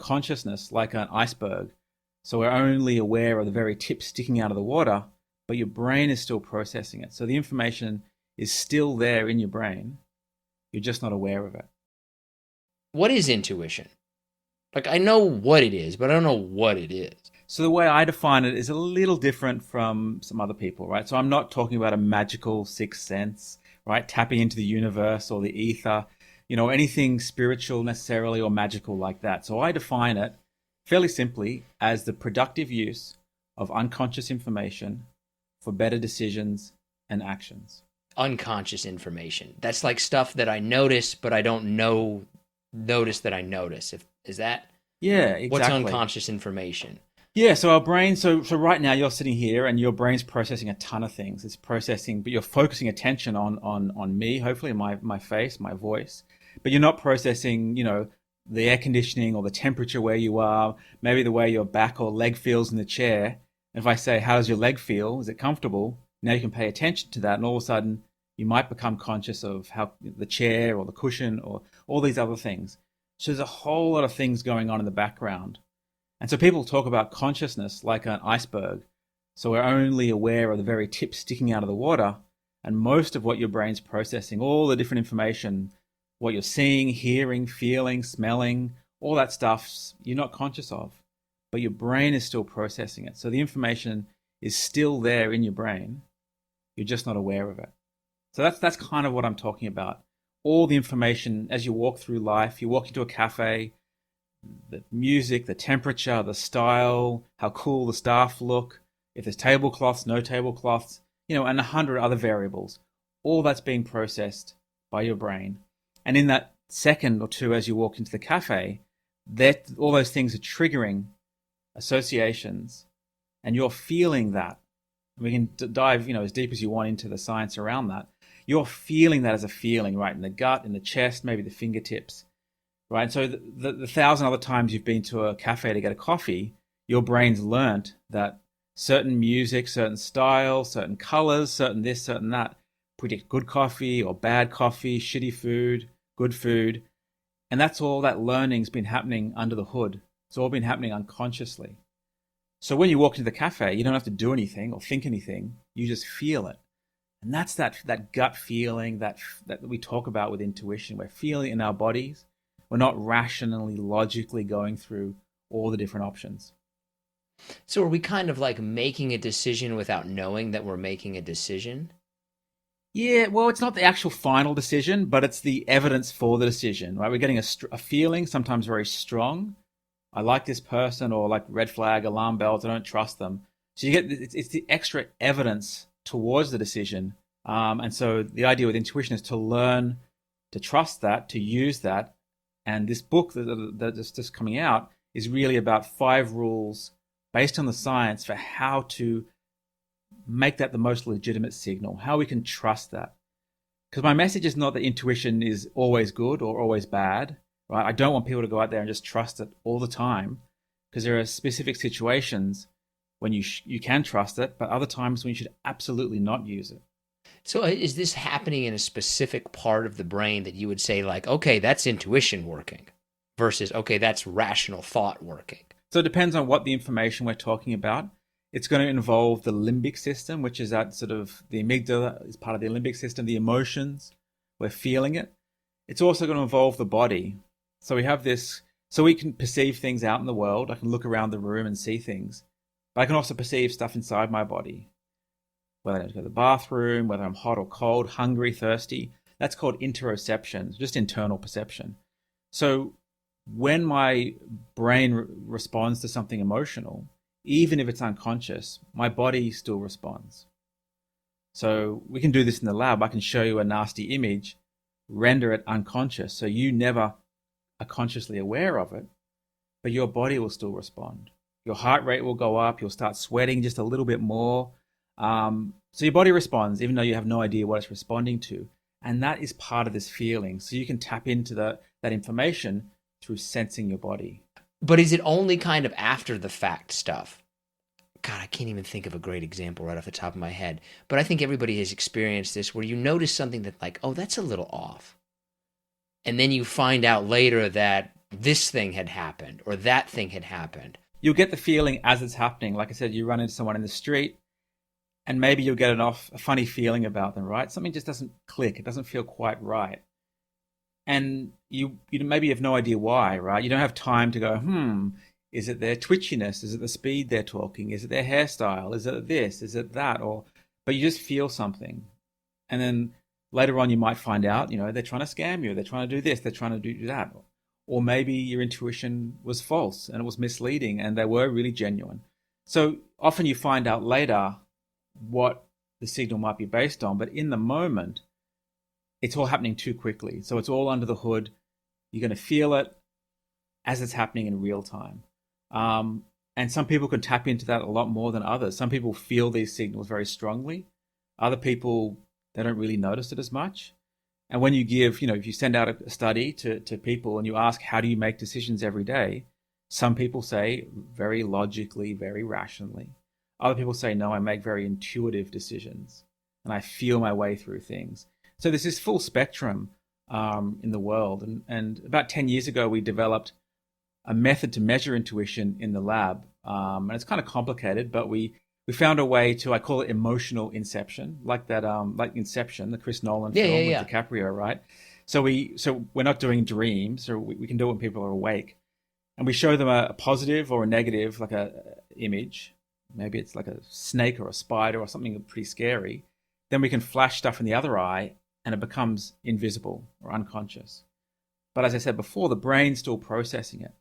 consciousness like an iceberg. So we're only aware of the very tip sticking out of the water, but your brain is still processing it. So the information is still there in your brain. You're just not aware of it. What is intuition? Like, I know what it is, but I don't know what it is. So the way I define it is a little different from some other people, right? So I'm not talking about a magical sixth sense, right? Tapping into the universe or the ether, anything spiritual necessarily or magical like that. So I define it fairly simply as the productive use of unconscious information for better decisions and actions. Unconscious information. That's like stuff that I notice, but I don't notice that I notice. Is that? Yeah, What's exactly. unconscious information? Yeah, so our brain, so right now you're sitting here and your brain's processing a ton of things. It's processing, but you're focusing attention on me, hopefully my face, my voice. But you're not processing, the air conditioning or the temperature where you are, maybe the way your back or leg feels in the chair. And if I say, how does your leg feel? Is it comfortable? Now you can pay attention to that, and all of a sudden you might become conscious of how the chair or the cushion or all these other things. So there's a whole lot of things going on in the background. And so people talk about consciousness like an iceberg. So we're only aware of the very tip sticking out of the water, and most of what your brain's processing, all the different information, what you're seeing, hearing, feeling, smelling, all that stuff you're not conscious of, but your brain is still processing it. So the information is still there in your brain. You're just not aware of it. So that's kind of what I'm talking about. All the information as you walk through life, you walk into a cafe, the music, the temperature, the style, how cool the staff look, if there's tablecloths, no tablecloths, and 100 other variables. All that's being processed by your brain. And in that second or two as you walk into the cafe, all those things are triggering associations, and you're feeling that. And we can dive, as deep as you want into the science around that. You're feeling that as a feeling, right, in the gut, in the chest, maybe the fingertips. Right, and so the 1,000 other times you've been to a cafe to get a coffee, your brain's learnt that certain music, certain style, certain colors, certain this, certain that predict good coffee or bad coffee, shitty food, good food. And that's all that learning's been happening under the hood. It's all been happening unconsciously. So when you walk into the cafe, you don't have to do anything or think anything. You just feel it. And that's that gut feeling that we talk about with intuition. We're feeling it in our bodies. We're not rationally, logically going through all the different options. So are we kind of like making a decision without knowing that we're making a decision? Yeah, well, it's not the actual final decision, but it's the evidence for the decision, right? We're getting a feeling, sometimes very strong. I like this person, or like red flag, alarm bells, I don't trust them. So you get, it's the extra evidence towards the decision. And so the idea with intuition is to learn to trust that, to use that. And this book that's just coming out is really about 5 rules based on the science for how to make that the most legitimate signal, how we can trust that. Because my message is not that intuition is always good or always bad, right? I don't want people to go out there and just trust it all the time, because there are specific situations when you can trust it, but other times when you should absolutely not use it. So is this happening in a specific part of the brain that you would say like, okay, that's intuition working versus, okay, that's rational thought working? So it depends on what the information we're talking about. It's going to involve the limbic system, which is that sort of the amygdala is part of the limbic system, the emotions, we're feeling it. It's also going to involve the body. So we have this, so we can perceive things out in the world. I can look around the room and see things, but I can also perceive stuff inside my body. Whether I go to the bathroom, whether I'm hot or cold, hungry, thirsty, that's called interoception, just internal perception. So when my brain responds to something emotional, even if it's unconscious, my body still responds. So we can do this in the lab. I can show you a nasty image, render it unconscious, so you never are consciously aware of it, but your body will still respond. Your heart rate will go up, you'll start sweating just a little bit more. So your body responds, even though you have no idea what it's responding to. And that is part of this feeling. So you can tap into that information through sensing your body. But is it only kind of after the fact stuff? God, I can't even think of a great example right off the top of my head. But I think everybody has experienced this where you notice something that like, oh, that's a little off. And then you find out later that this thing had happened or that thing had happened. You'll get the feeling as it's happening. Like I said, you run into someone in the street and maybe you'll get a funny feeling about them, right? Something just doesn't click. It doesn't feel quite right. And you maybe have no idea why, right? You don't have time to go, is it their twitchiness? Is it the speed they're talking? Is it their hairstyle? Is it this? Is it that? But you just feel something. And then later on you might find out, they're trying to scam you. They're trying to do this. They're trying to do that. Or maybe your intuition was false and it was misleading and they were really genuine. So often you find out later what the signal might be based on, but in the moment, it's all happening too quickly. So it's all under the hood. You're going to feel it as it's happening in real time. And some people can tap into that a lot more than others. Some people feel these signals very strongly. Other people, they don't really notice it as much. And when you give, if you send out a study to people and you ask, how do you make decisions every day? Some people say very logically, very rationally. Other people say, no, I make very intuitive decisions and I feel my way through things. So there's this full spectrum in the world. And about 10 years ago, we developed a method to measure intuition in the lab. And it's kind of complicated, but we found a way to, I call it emotional inception, like that, like Inception, the Chris Nolan film with DiCaprio, right? So we're not doing dreams, or we can do it when people are awake. And we show them a positive or a negative, like a image. Maybe it's like a snake or a spider or something pretty scary. Then we can flash stuff in the other eye and it becomes invisible or unconscious. But as I said before, the brain's still processing it.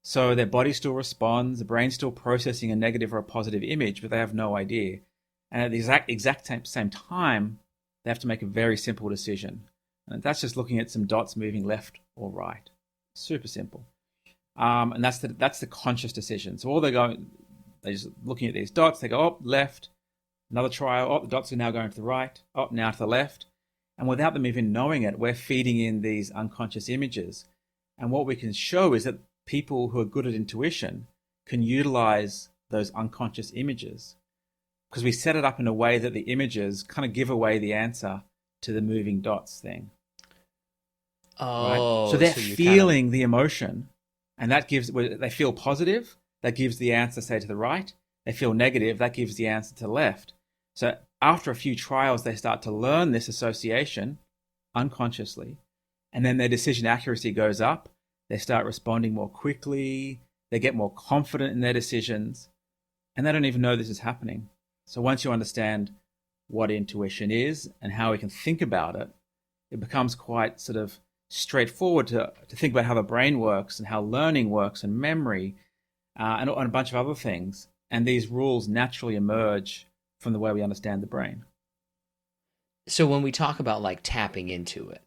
So their body still responds, the brain's still processing a negative or a positive image, but they have no idea. And at the exact same time, they have to make a very simple decision. And that's just looking at some dots moving left or right. Super simple. And that's the conscious decision. So all they're just looking at these dots, they go, oh, left, another trial, oh, the dots are now going to the right, oh, now to the left. And without them even knowing it, we're feeding in these unconscious images. And what we can show is that people who are good at intuition can utilize those unconscious images because we set it up in a way that the images kind of give away the answer to the moving dots thing. Oh, right? So they're feeling the emotion, and that gives, they feel positive, that gives the answer, say, to the right. They feel negative, that gives the answer to the left. So after a few trials, they start to learn this association unconsciously, and then their decision accuracy goes up. They start responding more quickly. They get more confident in their decisions, and they don't even know this is happening. So once you understand what intuition is and how we can think about it, it becomes quite sort of straightforward to think about how the brain works and how learning works and memory and a bunch of other things. And these rules naturally emerge from the way we understand the brain. So when we talk about like tapping into it,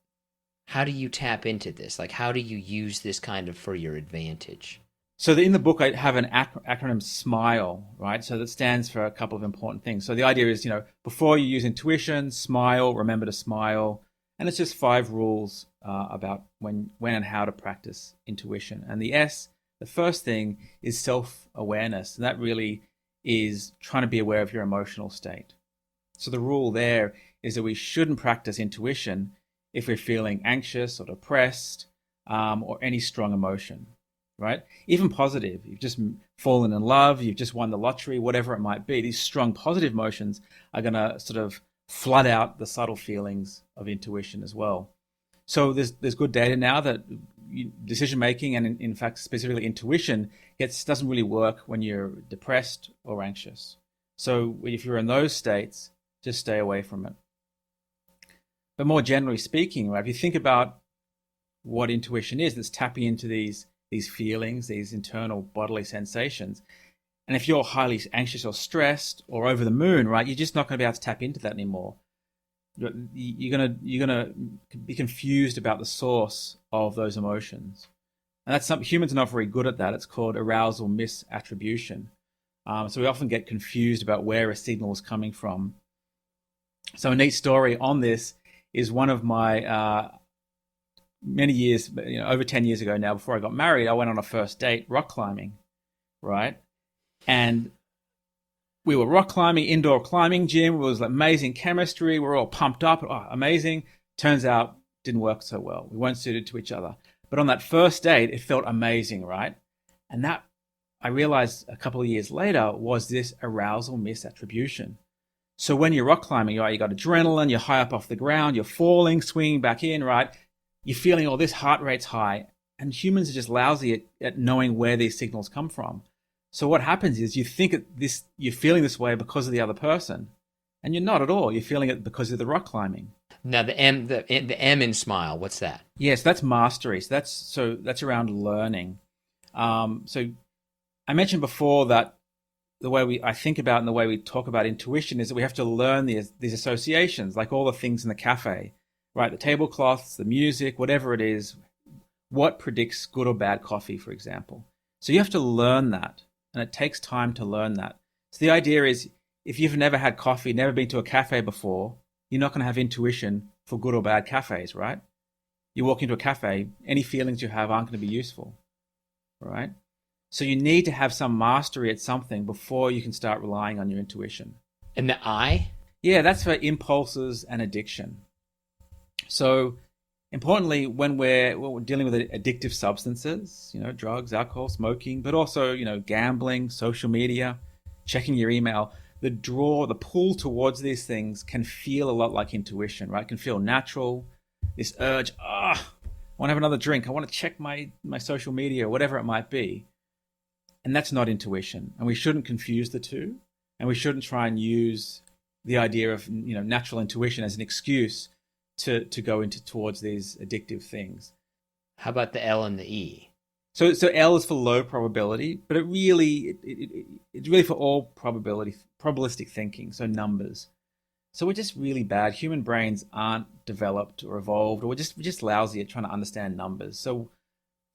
how do you tap into this? Like, how do you use this kind of for your advantage? So in the book, I have an acronym SMILE, right? So that stands for a couple of important things. So the idea is, before you use intuition, smile, remember to smile. And it's just 5 rules about when and how to practice intuition. And the S, the first thing, is self-awareness. And that really is trying to be aware of your emotional state. So the rule there is that we shouldn't practice intuition if we're feeling anxious or depressed or any strong emotion, right? Even positive, you've just fallen in love, you've just won the lottery, whatever it might be, these strong positive emotions are going to sort of flood out the subtle feelings of intuition as well. So there's good data now that decision making and in fact specifically intuition doesn't really work when you're depressed or anxious. So if you're in those states, just stay away from it. But more generally speaking, right, if you think about what intuition is, it's tapping into these feelings, these internal bodily sensations. And if you're highly anxious or stressed or over the moon, right, you're just not going to be able to tap into that anymore. You're gonna be confused about the source of those emotions, and that's something humans are not very good at. That it's called arousal misattribution. So we often get confused about where a signal is coming from. So a neat story on this is one of my many years, over 10 years ago now, before I got married, I went on a first date rock climbing, right? And we were rock climbing, indoor climbing gym. It was amazing chemistry. We were all pumped up. Oh, amazing. Turns out didn't work so well. We weren't suited to each other. But on that first date, it felt amazing, right? And that, I realized a couple of years later, was this arousal misattribution. So when you're rock climbing, right, you got adrenaline, you're high up off the ground, you're falling, swinging back in, right? You're feeling all this, heart rate's high. And humans are just lousy at knowing where these signals come from. So what happens is you think you're feeling this way because of the other person. And you're not at all. You're feeling it because of the rock climbing. Now the M in smile, what's that? Yes, that's mastery. So that's around learning. So I mentioned before that the way I think about and the way we talk about intuition is that we have to learn these associations, like all the things in the cafe, right? The tablecloths, the music, whatever it is, what predicts good or bad coffee, for example. So you have to learn that, and it takes time to learn that. So the idea is, if you've never had coffee, never been to a cafe before, you're not going to have intuition for good or bad cafes, right? You walk into a cafe, any feelings you have aren't going to be useful, right? So you need to have some mastery at something before you can start relying on your intuition. And the I? Yeah, that's for impulses and addiction. So importantly, when we're dealing with addictive substances, drugs, alcohol, smoking, but also, gambling, social media, checking your email, the pull towards these things can feel a lot like intuition, right? It can feel natural, this urge, I want to have another drink. I want to check my social media or whatever it might be. And that's not intuition. And we shouldn't confuse the two. And we shouldn't try and use the idea of natural intuition as an excuse to go towards these addictive things. How about the L and the E? So L is for low probability, but it's really for all probabilistic thinking, so numbers. So we're just really bad. Human brains aren't developed or evolved, or we're just lousy at trying to understand numbers. So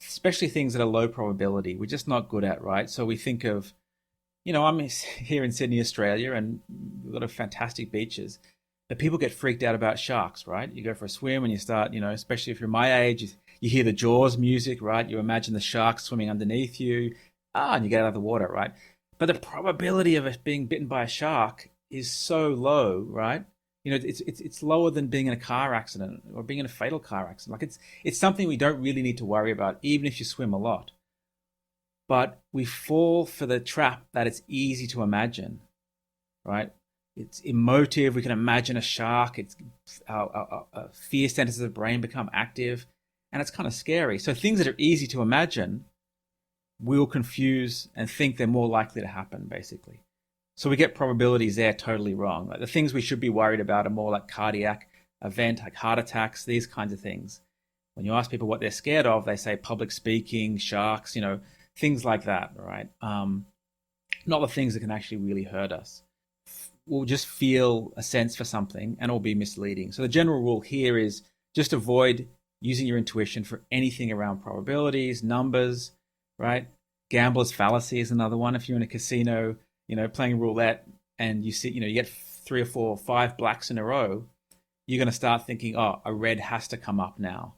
especially things that are low probability, we're just not good at, right? So we think of, I'm here in Sydney, Australia, and we've got fantastic beaches. But people get freaked out about sharks, right? You go for a swim and you start, especially if you're my age, you hear the Jaws music, right? You imagine the shark swimming underneath you, and you get out of the water, right? But the probability of it being bitten by a shark is so low, right? It's lower than being in a car accident or being in a fatal car accident. Like it's something we don't really need to worry about, even if you swim a lot. But we fall for the trap that it's easy to imagine, right? It's emotive. We can imagine a shark. It's our fear centers of the brain become active, and it's kind of scary. So things that are easy to imagine, we'll confuse and think they're more likely to happen, basically. So we get probabilities there totally wrong. Like the things we should be worried about are more like cardiac event, like heart attacks, these kinds of things. When you ask people what they're scared of, they say public speaking, sharks, things like that, right? Not the things that can actually really hurt us. We'll just feel a sense for something and it'll be misleading. So the general rule here is just avoid using your intuition for anything around probabilities, numbers, right? Gambler's fallacy is another one. If you're in a casino, playing roulette and you see, you get 3 or 4 or 5 blacks in a row, you're going to start thinking, a red has to come up now,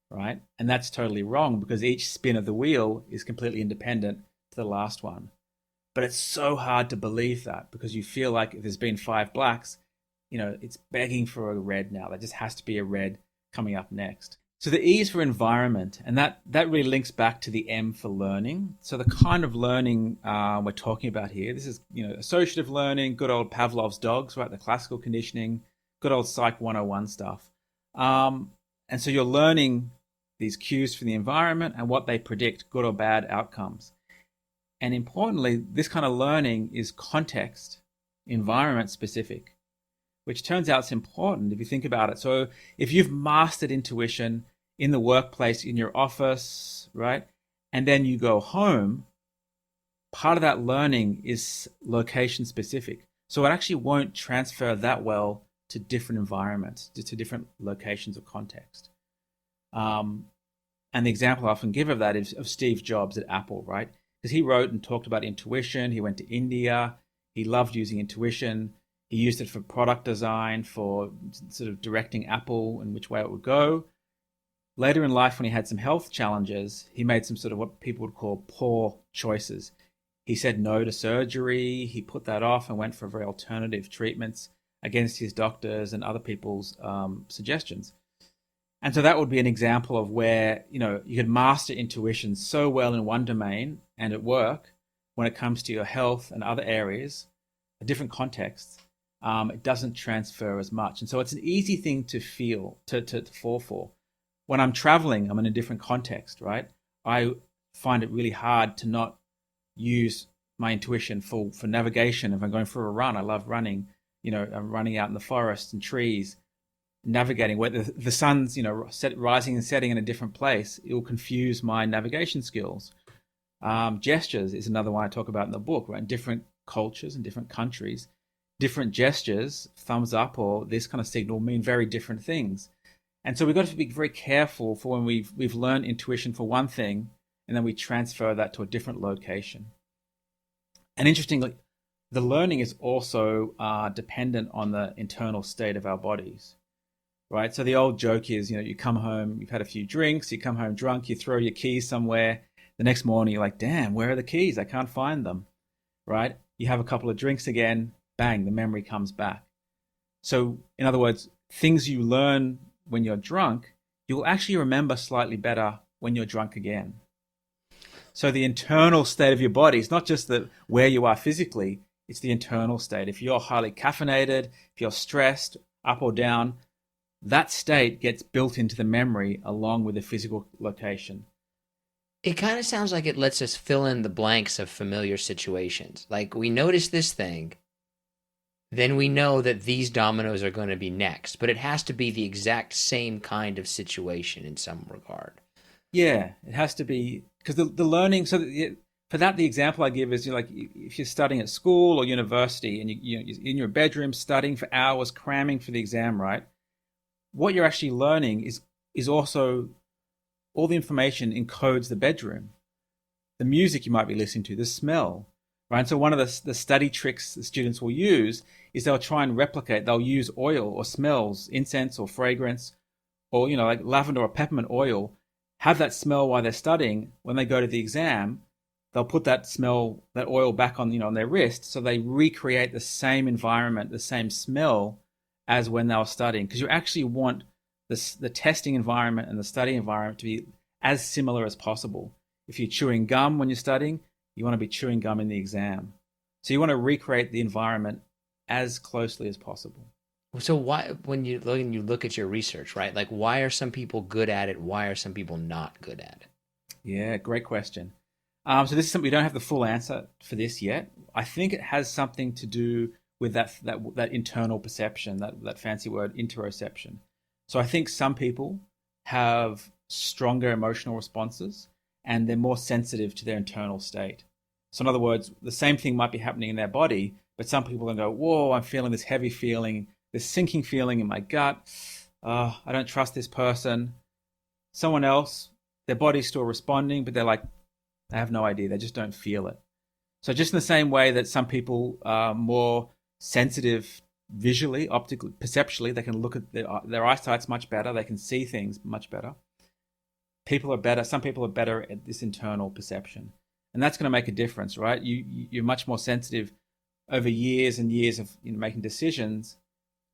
right? And that's totally wrong because each spin of the wheel is completely independent to the last one. But it's so hard to believe that because you feel like if there's been 5 blacks, it's begging for a red now. There just has to be a red coming up next. So the E is for environment, and that really links back to the M for learning. So the kind of learning we're talking about here, this is associative learning, good old Pavlov's dogs, right? The classical conditioning, good old Psych 101 stuff. And so you're learning these cues from the environment and what they predict, good or bad outcomes. And importantly, this kind of learning is context, environment specific, which turns out it's important if you think about it. So if you've mastered intuition in the workplace, in your office, right? And then you go home, part of that learning is location specific. So it actually won't transfer that well to different environments, to different locations of context. And the example I often give of that is of Steve Jobs at Apple, right? Because he wrote and talked about intuition. He went to India. He loved using intuition. He used it for product design, for sort of directing Apple and which way it would go. Later in life, when he had some health challenges, he made some sort of what people would call poor choices. He said no to surgery. He put that off and went for very alternative treatments against his doctors and other people's suggestions. And so that would be an example of where, you could master intuition so well in one domain and at work when it comes to your health and other areas, a different context, it doesn't transfer as much. And so it's an easy thing to feel, to fall for. When I'm traveling, I'm in a different context, right? I find it really hard to not use my intuition for navigation. If I'm going for a run, I love running. I'm running out in the forest and trees, navigating where the sun's, rising and setting in a different place. It will confuse my navigation skills. Gestures is another one I talk about in the book, right? In different cultures and different countries, different gestures, thumbs up or this kind of signal mean very different things. And so we've got to be very careful for when we've learned intuition for one thing, and then we transfer that to a different location. And interestingly, the learning is also dependent on the internal state of our bodies, right? So the old joke is, you come home, you've had a few drinks, you come home drunk, you throw your keys somewhere. The next morning, you're like, damn, where are the keys? I can't find them, right? You have a couple of drinks again, bang, the memory comes back. So in other words, things you learn when you're drunk, you'll actually remember slightly better when you're drunk again. So the internal state of your body is not just where you are physically, it's the internal state. If you're highly caffeinated, if you're stressed, up or down, that state gets built into the memory along with the physical location. It kind of sounds like it lets us fill in the blanks of familiar situations. Like we notice this thing, then we know that these dominoes are going to be next, but it has to be the exact same kind of situation in some regard. Yeah, it has to be, because the learning, for that, the example I give is like if you're studying at school or university and you're in your bedroom studying for hours, cramming for the exam, right? What you're actually learning is also all the information encodes the bedroom, the music you might be listening to, the smell, right? And so one of the study tricks the students will use is they'll try and replicate. They'll use oil or smells, incense or fragrance, or like lavender or peppermint oil. Have that smell while they're studying. When they go to the exam, they'll put that smell, that oil back on on their wrist, so they recreate the same environment, the same smell as when they were studying. Because you actually want the testing environment and the study environment to be as similar as possible. If you're chewing gum when you're studying, you want to be chewing gum in the exam. So you want to recreate the environment as closely as possible. So why, when you look at your research, right? Like, why are some people good at it? Why are some people not good at it? Yeah, great question. So this is something, we don't have the full answer for this yet. I think it has something to do with that internal perception, that fancy word, interoception. So I think some people have stronger emotional responses and they're more sensitive to their internal state. So in other words, the same thing might be happening in their body, but some people will go, whoa, I'm feeling this heavy feeling, this sinking feeling in my gut. I don't trust this person. Someone else, their body's still responding, but they're like, I have no idea. They just don't feel it. So just in the same way that some people are more sensitive visually, optically, perceptually, they can look at their eyesight's much better. They can see things much better. Some people are better at this internal perception. And that's going to make a difference, right? You're much more sensitive over years and years of making decisions.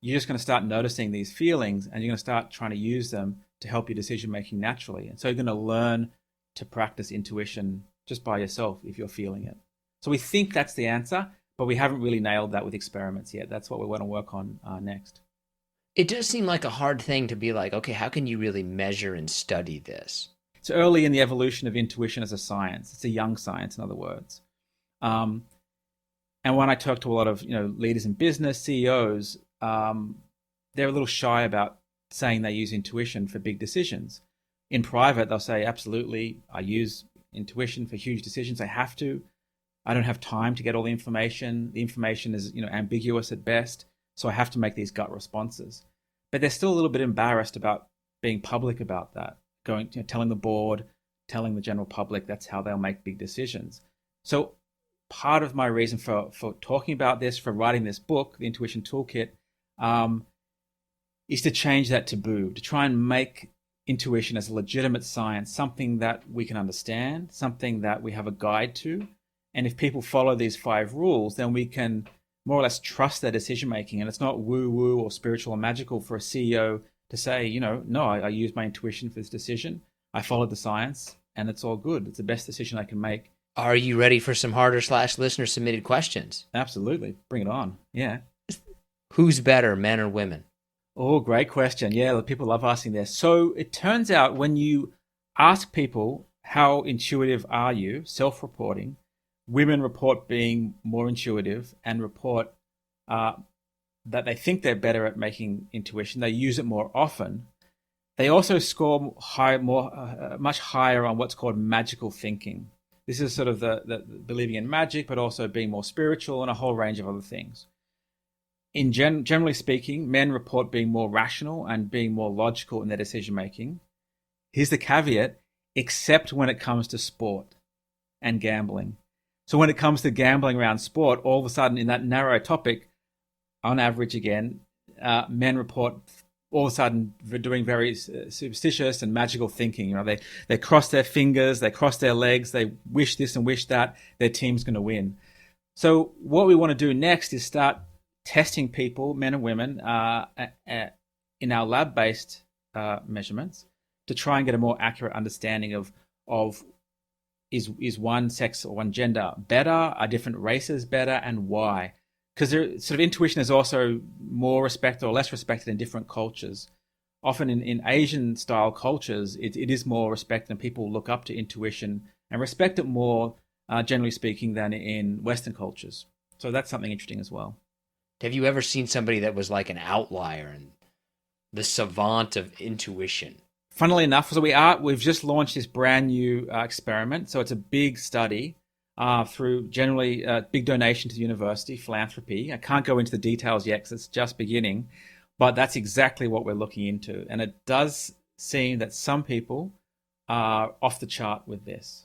You're just going to start noticing these feelings and you're going to start trying to use them to help your decision making naturally. And so you're going to learn to practice intuition just by yourself if you're feeling it. So we think that's the answer, but we haven't really nailed that with experiments yet. That's what we want to work on next. It does seem like a hard thing to be like, okay, how can you really measure and study this? It's early in the evolution of intuition as a science. It's a young science, in other words. And when I talk to a lot of leaders in business, CEOs, they're a little shy about saying they use intuition for big decisions. In private, they'll say, absolutely, I use intuition for huge decisions. I have to. I don't have time to get all the information. The information is ambiguous at best, so I have to make these gut responses. But they're still a little bit embarrassed about being public about that, telling the board, telling the general public that's how they'll make big decisions. So part of my reason for talking about this, for writing this book, The Intuition Toolkit, is to change that taboo, to try and make intuition as a legitimate science, something that we can understand, something that we have a guide to. And if people follow these 5 rules, then we can more or less trust their decision making. And it's not woo-woo or spiritual or magical for a CEO to say, no, I used my intuition for this decision. I followed the science, and it's all good. It's the best decision I can make. Are you ready for some harder/listener submitted questions? Absolutely. Bring it on. Yeah. Who's better, men or women? Oh, great question. Yeah, people love asking this. So it turns out when you ask people, how intuitive are you, self-reporting, women report being more intuitive and report that they think they're better at making intuition. They use it more often. They also score much higher on what's called magical thinking. This is sort of the believing in magic, but also being more spiritual and a whole range of other things. Generally speaking, men report being more rational and being more logical in their decision making. Here's the caveat, except when it comes to sport and gambling. So when it comes to gambling around sport, all of a sudden in that narrow topic, on average again, men report all of a sudden doing very superstitious and magical thinking. They cross their fingers, they cross their legs, they wish this and wish that, their team's going to win. So what we want to do next is start testing people, men and women, in our lab-based measurements to try and get a more accurate understanding of is one sex or one gender better, are different races better, and why? Because sort of intuition is also more respected or less respected in different cultures. Often in Asian-style cultures, it is more respected, and people look up to intuition and respect it more, generally speaking, than in Western cultures. So that's something interesting as well. Have you ever seen somebody that was like an outlier and the savant of intuition? Funnily enough, so we've just launched this brand new experiment. So it's a big study through generally big donation to the university, philanthropy. I can't go into the details yet because it's just beginning, but that's exactly what we're looking into. And it does seem that some people are off the chart with this.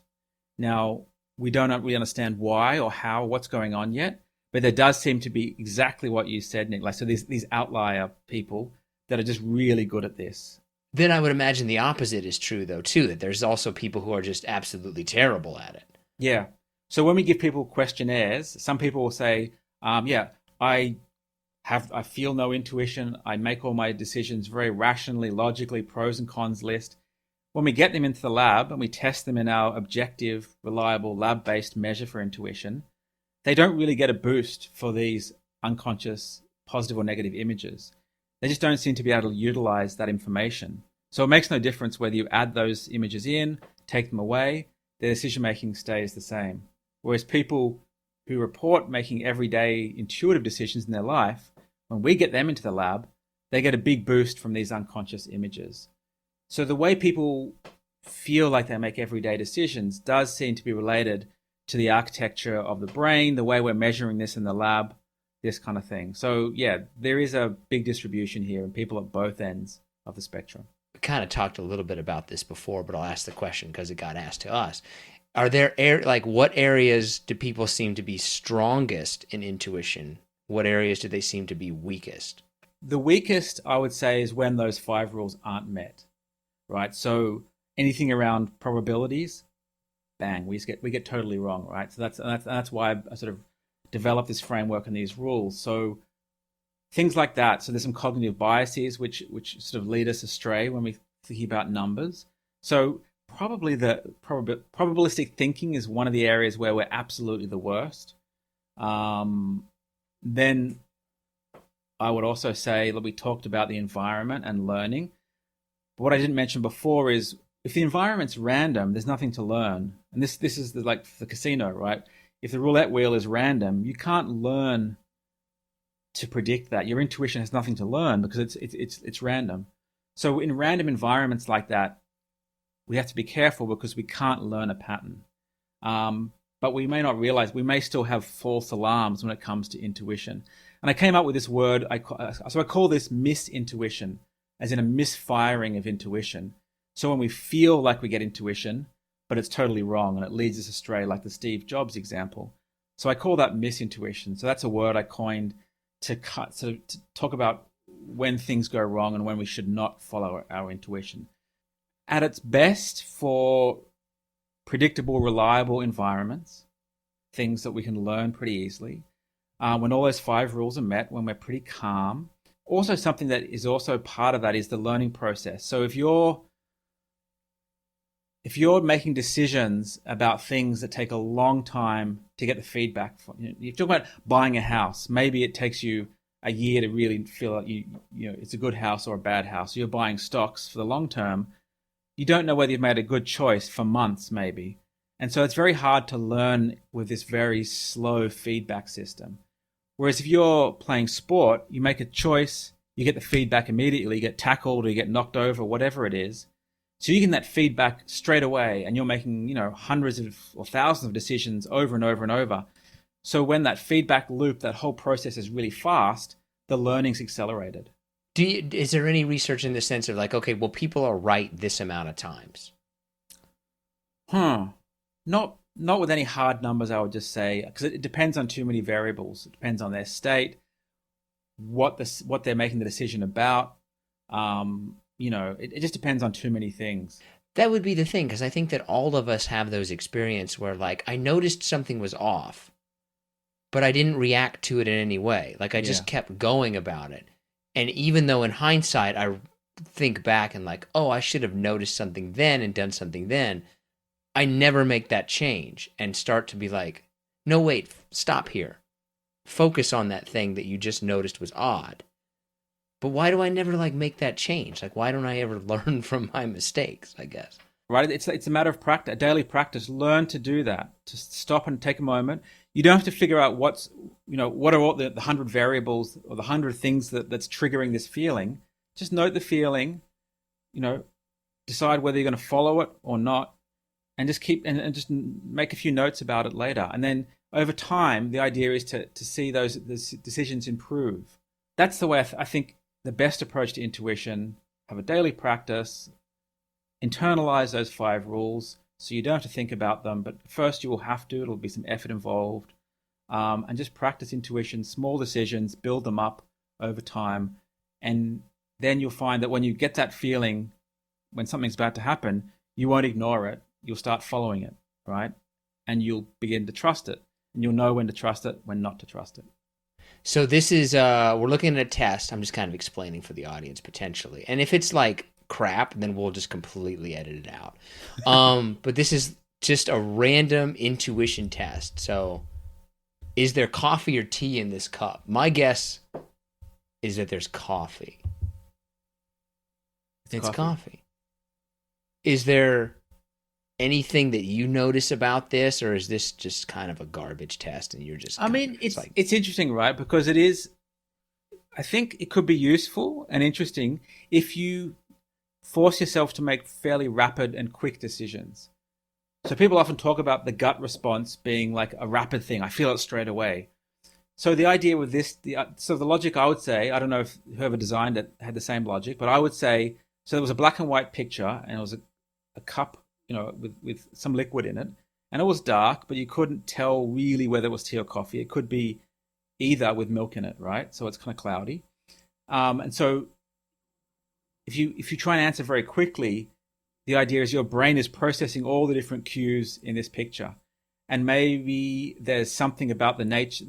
Now, we don't really understand why or how, what's going on yet. But there does seem to be exactly what you said, Nick. So these outlier people that are just really good at this. Then I would imagine the opposite is true, though, too, that there's also people who are just absolutely terrible at it. Yeah. So when we give people questionnaires, some people will say, I feel no intuition. I make all my decisions very rationally, logically, pros and cons list. When we get them into the lab and we test them in our objective, reliable, lab-based measure for intuition, they don't really get a boost for these unconscious positive or negative images. They just don't seem to be able to utilize that information. So it makes no difference whether you add those images in, take them away, their decision-making stays the same. Whereas people who report making everyday intuitive decisions in their life, when we get them into the lab, they get a big boost from these unconscious images. So the way people feel like they make everyday decisions does seem to be related to the architecture of the brain, the way we're measuring this in the lab, this kind of thing. So yeah, there is a big distribution here and people at both ends of the spectrum. We kind of talked a little bit about this before, but I'll ask the question because it got asked to us. Are there what areas do people seem to be strongest in intuition? What areas do they seem to be weakest? The weakest, I would say, is when those 5 rules aren't met, right? So anything around probabilities, bang, we get totally wrong, right? So that's why I sort of developed this framework and these rules. So things like that. So there's some cognitive biases which sort of lead us astray when we're thinking about numbers. So probably the probabilistic thinking is one of the areas where we're absolutely the worst. Then I would also say that we talked about the environment and learning. But what I didn't mention before is if the environment's random, there's nothing to learn. And this is like the casino, right? If the roulette wheel is random, you can't learn to predict that. Your intuition has nothing to learn because it's random. So in random environments like that, we have to be careful because we can't learn a pattern. But we may not realize, we may still have false alarms when it comes to intuition. And I came up with this word, I call this misintuition, as in a misfiring of intuition. So when we feel like we get intuition, but it's totally wrong and it leads us astray, like the Steve Jobs example. So I call that misintuition. So that's a word I coined to talk about when things go wrong and when we should not follow our intuition. At its best for predictable, reliable environments, things that we can learn pretty easily. When all those 5 rules are met, when we're pretty calm, also something that is also part of that is the learning process. So if you're making decisions about things that take a long time to get the feedback from, you talk about buying a house. Maybe it takes you a year to really feel like it's a good house or a bad house. You're buying stocks for the long term. You don't know whether you've made a good choice for months, maybe. And so it's very hard to learn with this very slow feedback system. Whereas if you're playing sport, you make a choice, you get the feedback immediately, you get tackled or you get knocked over, whatever it is. So you get that feedback straight away, and you're making, hundreds of or thousands of decisions over and over and over. So when that feedback loop, that whole process is really fast, the learning's accelerated. Is there any research in the sense of like, okay, well, people are right this amount of times? Not with any hard numbers, I would just say, because it depends on too many variables. It depends on their state, what they're making the decision about. It just depends on too many things. That would be the thing, because I think that all of us have those experiences where, like, I noticed something was off, but I didn't react to it in any way. Like, I just kept going about it. And even though in hindsight, I think back and like, oh, I should have noticed something then and done something then, I never make that change and start to be like, no, wait, stop here. Focus on that thing that you just noticed was odd. But why do I never like make that change? Like, why don't I ever learn from my mistakes, I guess? Right. It's a matter of practice, a daily practice. Learn to do that. Just stop and take a moment. You don't have to figure out what are all the 100 variables or the 100 things that's triggering this feeling. Just note the feeling, decide whether you're going to follow it or not, and just keep and just make a few notes about it later. And then over time, the idea is to see those decisions improve. That's the way I think the best approach to intuition. Have a daily practice, internalize those 5 rules so you don't have to think about them, but first you will have to. It'll be some effort involved, and just practice intuition, small decisions, build them up over time, and then you'll find that when you get that feeling when something's about to happen, you won't ignore it. You'll start following it, right? And you'll begin to trust it, and you'll know when to trust it, when not to trust it. So this is, we're looking at a test. I'm just kind of explaining for the audience potentially. And if it's like crap, then we'll just completely edit it out. But this is just a random intuition test. So is there coffee or tea in this cup? My guess is that there's coffee. It's coffee. Is there anything that you notice about this, or is this just kind of a garbage test and you're just it's interesting, right? Because it is, I think it could be useful and interesting if you force yourself to make fairly rapid and quick decisions. So people often talk about the gut response being like a rapid thing. I feel it straight away. So the idea with this, so the logic, I would say, I don't know if whoever designed it had the same logic, but I would say, so there was a black and white picture and it was a cup, with some liquid in it, and it was dark, but you couldn't tell really whether it was tea or coffee. It could be either with milk in it, right? So it's kind of cloudy. And so if you try and answer very quickly, the idea is your brain is processing all the different cues in this picture, and maybe there's something about the nature.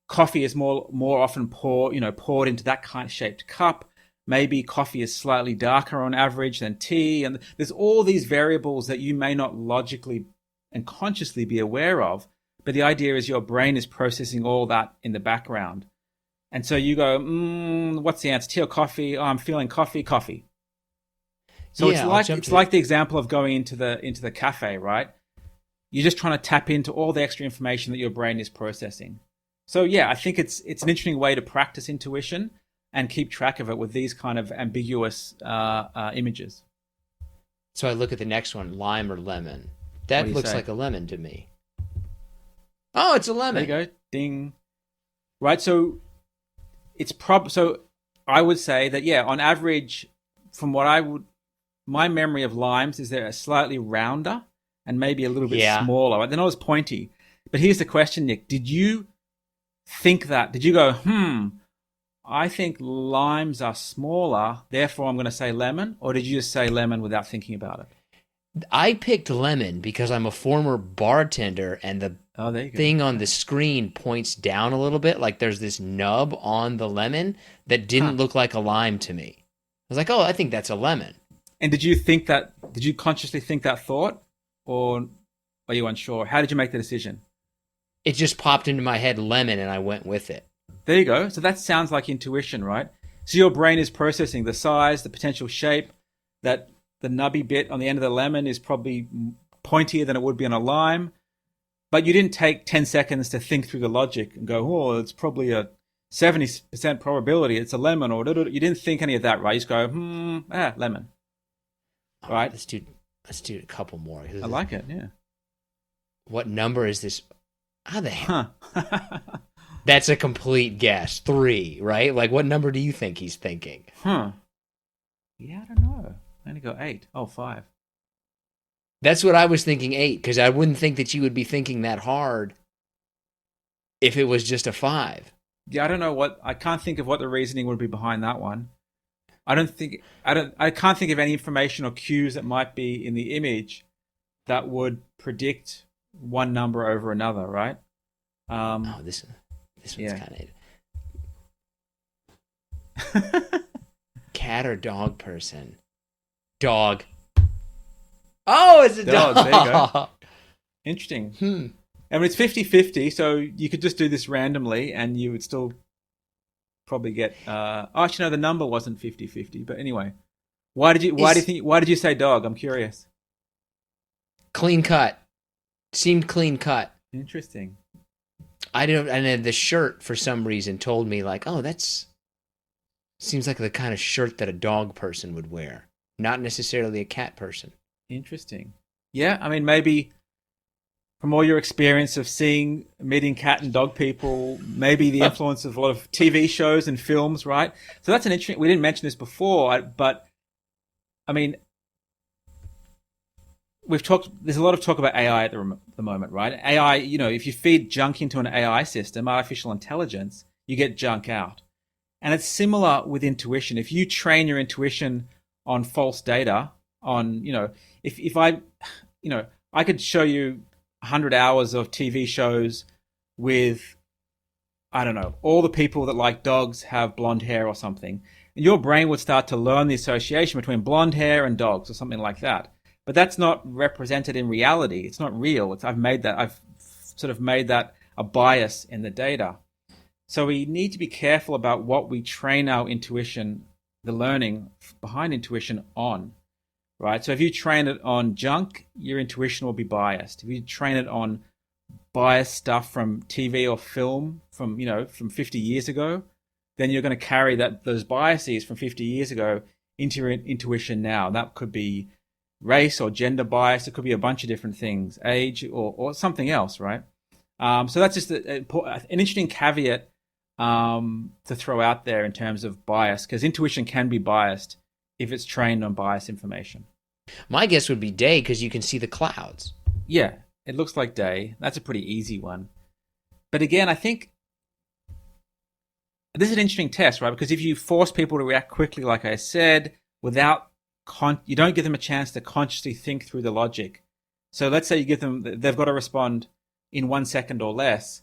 Coffee is more often poured into that kind of shaped cup. Maybe coffee is slightly darker on average than tea. And there's all these variables that you may not logically and consciously be aware of. But the idea is your brain is processing all that in the background. And so you go, what's the answer? Tea or coffee? Oh, I'm feeling coffee. So it's like the example of going into the cafe, right? You're just trying to tap into all the extra information that your brain is processing. So yeah, I think it's an interesting way to practice intuition and keep track of it with these kind of ambiguous images. So I look at the next one, lime or lemon. That looks like a lemon to me. Oh, it's a lemon. There you go. Ding. Right. So it's so I would say that, yeah, on average, from my memory of limes is they're slightly rounder and maybe a little bit smaller. They're not as pointy. But here's the question, Nick. Did you think that? Did you go, I think limes are smaller, therefore I'm going to say lemon? Or did you just say lemon without thinking about it? I picked lemon because I'm a former bartender, and the Oh, there you go. thing on the screen points down a little bit, like there's this nub on the lemon that didn't look like a lime to me. I was like, oh, I think that's a lemon. And did you consciously think that thought, or are you unsure? How did you make the decision? It just popped into my head, lemon, and I went with it. There you go. So that sounds like intuition, right? So your brain is processing the size, the potential shape, that the nubby bit on the end of the lemon is probably pointier than it would be on a lime. But you didn't take 10 seconds to think through the logic and go, oh, it's probably a 70% probability it's a lemon, or you didn't think any of that, right? You just go, lemon. Right? Let's do a couple more. I like it, yeah. What number is this? How the hell? Huh. That's a complete guess. 3, right? Like, what number do you think he's thinking? Yeah, I don't know. I only got 8. Oh, 5. That's what I was thinking, 8, because I wouldn't think that you would be thinking that hard if it was just a 5. Yeah, I can't think of what the reasoning would be behind that one. I can't think of any information or cues that might be in the image that would predict one number over another, right? This one's kind of cat or dog person. Dog. Oh, it's a dog. There you go. Interesting. I mean, it's 50-50, so you could just do this randomly and you would still probably get actually no, the number wasn't 50-50, but anyway. Why did you say dog? I'm curious. Clean cut. Seemed clean cut. Interesting. And then the shirt for some reason told me like, oh, that's seems like the kind of shirt that a dog person would wear, not necessarily a cat person. Interesting. Yeah, I mean, maybe from all your experience of meeting cat and dog people, maybe the influence of a lot of TV shows and films, right? So that's an interesting. We didn't mention this before, but I mean, there's a lot of talk about AI at the moment, right? AI, if you feed junk into an AI system, artificial intelligence, you get junk out. And it's similar with intuition. If you train your intuition on false data, if I could show you 100 hours of TV shows with, I don't know, all the people that like dogs have blonde hair or something, and your brain would start to learn the association between blonde hair and dogs or something like that. But that's not represented in reality. It's not real. I've sort of made that a bias in the data. So we need to be careful about what we train our intuition, the learning behind intuition on, right? So if you train it on junk, your intuition will be biased. If you train it on biased stuff from TV or film from 50 years ago, then you're going to carry those biases from 50 years ago into your intuition now. That could be race or gender bias. It could be a bunch of different things, age or something else, right? So that's just an interesting caveat to throw out there in terms of bias, because intuition can be biased if it's trained on biased information. My guess would be day, because you can see the clouds. Yeah, it looks like day. That's a pretty easy one. But again, I think this is an interesting test, right? Because if you force people to react quickly, like I said, without you don't give them a chance to consciously think through the logic. So let's say you give them, they've got to respond in 1 second or less.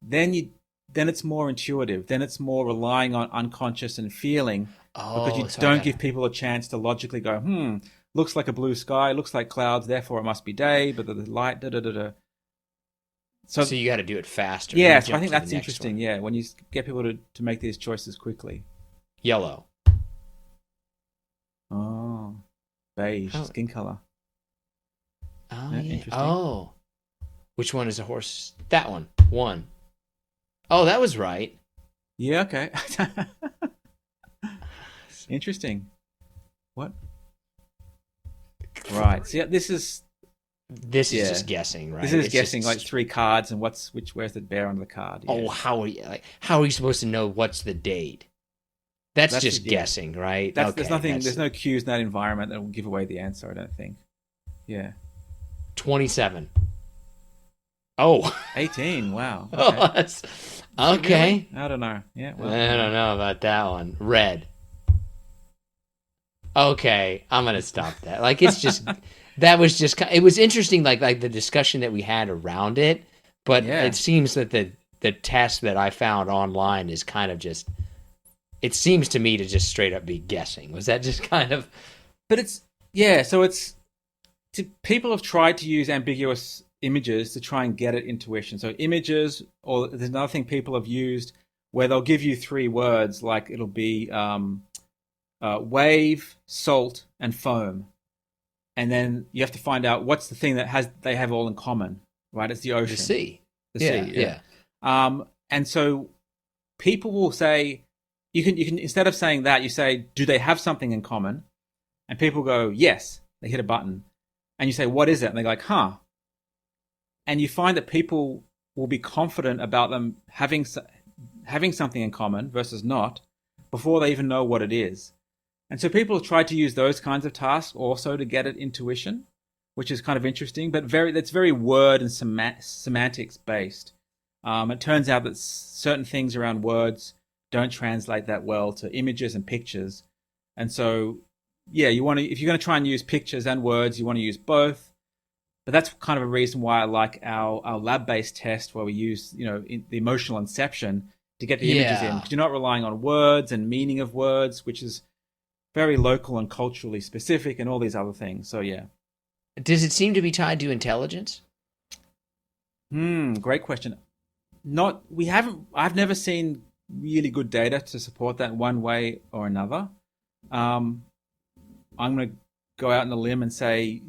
Then it's more intuitive. Then it's more relying on unconscious and feeling, because you don't give people a chance to logically go, looks like a blue sky, looks like clouds, therefore it must be day, but the light, da-da-da-da. So you got to do it faster. Yeah, so I think that's interesting, yeah, when you get people to make these choices quickly. Yellow. Oh, beige, skin color. Oh, yeah. Interesting. Oh. Which one is a horse? That one. 1. Oh, that was right. Yeah, okay. Interesting. What? Right. So yeah, this is just guessing, right? This is guessing, like 3 cards and where's the bear on the card? Yeah. Oh, how are you supposed to know what's the date? That's just guessing, right? There's no cues in that environment that will give away the answer, I don't think. Yeah. 27. Oh. 18, wow. Okay. Okay. Really? I don't know. Yeah. Well, I don't know about that one. Red. Okay, I'm going to stop that. Like, it's just, That was just, it was interesting, like the discussion that we had around it. But Yeah. it seems that the test that I found online is kind of just, it seems to me to just straight up be guessing. Was that just kind of, But it's, yeah, so it's, people have tried to use ambiguous images to try and get at intuition. So images, or there's another thing people have used where they'll give you three words, like it'll be wave, salt, and foam, and then you have to find out what's the thing that they have all in common, right? It's the the ocean, sea? the Yeah, sea, yeah. and so people will say, you can instead of saying that, you say, do they have something in common? And people go, yes. They hit a button, and you say, what is it? And they're like, huh. And you find that people will be confident about them having something in common versus not before they even know what it is. And so people have tried to use those kinds of tasks also to get at intuition, which is kind of interesting, but that's very word and semantics based. It turns out that certain things around words don't translate that well to images and pictures. And so, yeah, if you're going to try and use pictures and words, you want to use both. But that's kind of a reason why I like our lab-based test, where we use, the emotional inception to get the images in, Yeah. because you're not relying on words and meaning of words, which is very local and culturally specific, and all these other things. So yeah. Does it seem to be tied to intelligence? Great question. I've never seen really good data to support that one way or another. I'm going to go out on a limb and say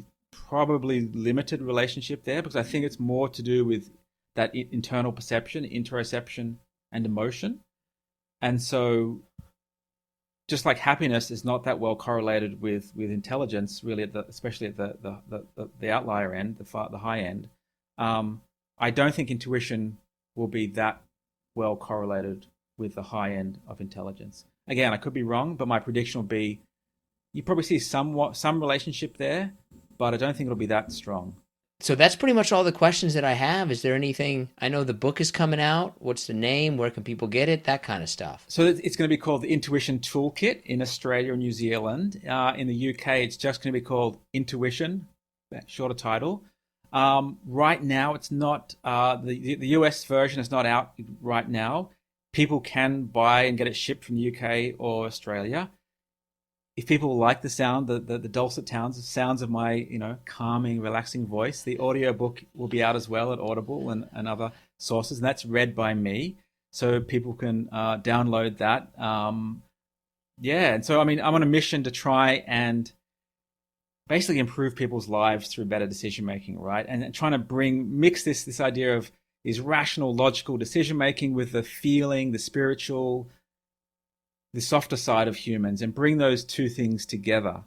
probably limited relationship there, because I think it's more to do with that internal perception, interoception, and emotion. And so, just like happiness is not that well correlated with intelligence, really, especially at the outlier end, the high end. I don't think intuition will be that well correlated with the high end of intelligence. Again, I could be wrong, but my prediction will be you probably see some relationship there, but I don't think it'll be that strong. So that's pretty much all the questions that I have. Is there anything? I know the book is coming out. What's the name? Where can people get it? That kind of stuff. So it's going to be called the Intuition Toolkit in Australia and New Zealand. In the UK, it's just going to be called Intuition, shorter title. Right now, it's not. The US version is not out right now. People can buy and get it shipped from the UK or Australia. If people like the sound, the dulcet sounds of my calming, relaxing voice, the audiobook will be out as well at Audible and other sources, and that's read by me, so people can download that. Yeah, and so I'm on a mission to try and basically improve people's lives through better decision making, right? And trying to mix this idea of is rational, logical decision making with the feeling, the spiritual, the softer side of humans, and bring those two things together.